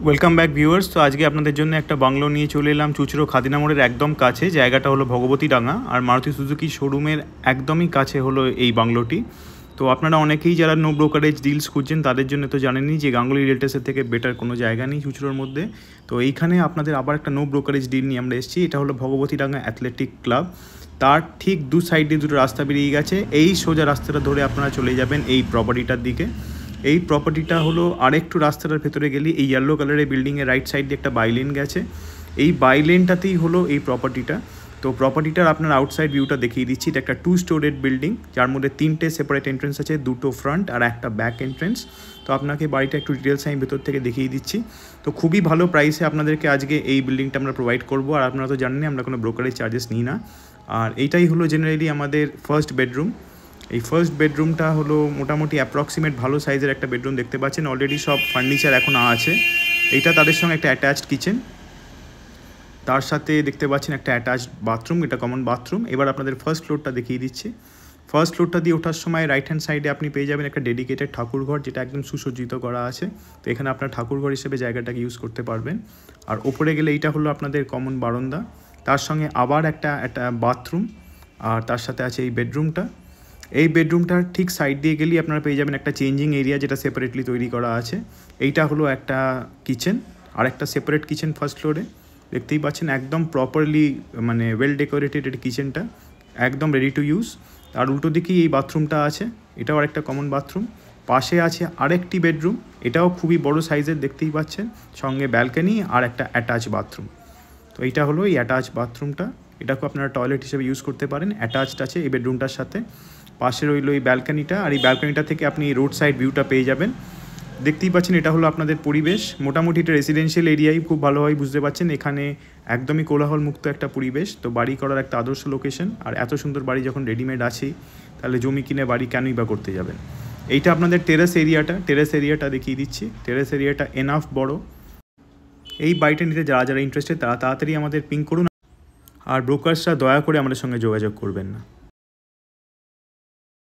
Welcome back viewers. তো আজকে আপনাদের জন্য একটা বাংলো নিয়ে চলে এলাম চুচড়ো খাদিনা মোড়ের একদম কাছে। জায়গাটা হলো ভগবতী ডাঙ্গা, আর মারুতি সুজুকি শোরুমের একদমই কাছে হলো এই বাংলোটি। তো আপনারা অনেকেই যারা নো ব্রোকারেজ ডিলস খুঁজছেন তাদের জন্য তো জানেনই যে গাঙ্গুলি রিয়েলটার্সের থেকে বেটার কোনো জায়গা নেই চুচড়োর মধ্যে। তো এইখানে আপনাদের আবার একটা নো ব্রোকারেজ ডিল নিয়ে আমরা এসেছি। এটা হলো ভগবতী ডাঙ্গা অ্যাথলেটিক ক্লাব। তার ঠিক দু সাইডে দুটো রাস্তা বেরিয়ে গেছে। এই সোজা রাস্তাটা ধরে আপনারা চলে যাবেন এই প্রপার্টিটার দিকে। এই প্রপার্টিটা হলো আরেকটু রাস্তাটার ভেতরে গেলে এই ইয়েলো কালারের বিল্ডিংয়ের রাইট সাইড দিয়ে একটা বাইলেন গেছে। এই বাইলেনটাতেই হলো এই প্রপার্টিটা। তো প্রপার্টিটার আপনার আউটসাইড ভিউটা দেখিয়ে দিচ্ছি। এটা একটা 2 স্টোরেড বিল্ডিং, যার মধ্যে 3টে সেপারেট এন্ট্রেন্স আছে, 2টো ফ্রন্ট আর একটা ব্যাক এন্ট্রেন্স। তো আপনাকে বাড়িটা একটু ডিটেলস আমি ভেতর থেকে দেখিয়ে দিচ্ছি। তো খুবই ভালো প্রাইসে আপনাদেরকে আজকে এই বিল্ডিংটা আমরা প্রোভাইড করবো। আর আপনারা তো জানেন আমরা কোনো ব্রোকারেজ চার্জেস নিই না। আর এইটাই হলো জেনারেলি আমাদের ফার্স্ট বেডরুম। এই ফার্স্ট বেডরুমটা হলো মোটামুটি অ্যাপ্রক্সিমেট ভালো সাইজের একটা বেডরুম দেখতে পাচ্ছেন। অলরেডি সব ফার্নিচার এখন আছে। এইটা তাদের সঙ্গে একটা অ্যাটাচড কিচেন, তার সাথে দেখতে পাচ্ছেন একটা অ্যাটাচড বাথরুম, এটা কমন বাথরুম। এবার আপনাদের ফার্স্ট ফ্লোরটা দেখিয়ে দিচ্ছি। ফার্স্ট ফ্লোরটা দিয়ে ওঠার সময় রাইট হ্যান্ড সাইডে আপনি পেয়ে যাবেন একটা ডেডিকেটেড ঠাকুরঘর, যেটা একদম সুসজ্জিত করা আছে। তো এখানে আপনার ঠাকুরঘর হিসেবে জায়গাটাকে ইউজ করতে পারবেন। আর ওপরে গেলে এইটা হলো আপনাদের কমন বারান্দা, তার সঙ্গে আবার একটা বাথরুম, আর তার সাথে আছে এই বেডরুমটা। এই বেডরুমটার ঠিক সাইড দিয়ে গেলেই আপনারা পেয়ে যাবেন একটা চেঞ্জিং এরিয়া, যেটা সেপারেটলি তৈরি করা আছে। এইটা হলো একটা কিচেন, আর একটা সেপারেট কিচেন ফার্স্ট ফ্লোরে দেখতেই পাচ্ছেন। একদম প্রপারলি মানে ওয়েল ডেকোরেটেড এই কিচেনটা, একদম রেডি টু ইউজ। আর উল্টো দিকেই এই বাথরুমটা আছে, এটাও আরেকটা কমন বাথরুম। পাশে আছে আরেকটি বেডরুম, এটাও খুবই বড় সাইজের দেখতেই পাচ্ছেন, সঙ্গে ব্যালকনি আর একটা অ্যাটাচ বাথরুম। তো এইটা হলো এই অ্যাটাচ বাথরুমটা, এটাকেও আপনারা টয়লেট হিসেবে ইউজ করতে পারেন। অ্যাটাচড আছে এই বেডরুমটার সাথে। পাশে রইল এই ব্যালকনিটা, আর এই ব্যালকনিটা থেকে আপনি রোড সাইড ভিউটা পেয়ে যাবেন। দেখতেই পাচ্ছেন এটা হলো আপনাদের পরিবেশ। মোটামুটি এটা রেসিডেন্সিয়াল এরিয়াই খুব ভালোভাবে বুঝতে পারছেন। এখানে একদমই কোলাহল মুক্ত একটা পরিবেশ। তো বাড়ি করার একটা আদর্শ লোকেশন। আর এত সুন্দর বাড়ি যখন রেডিমেড আছেই, তাহলে জমি কিনে বাড়ি কেনই বা করতে যাবেন। এইটা আপনাদের টেরেস এরিয়াটা দেখিয়ে দিচ্ছি। টেরেস এরিয়াটা এনাফ বড়। এই বাড়িটা নিতে যারা যারা ইন্টারেস্টেড তারা তাড়াতাড়ি আমাদের পিং করুন। আর ব্রোকার্সরা দয়া করে আমাদের সঙ্গে যোগাযোগ করবেন না।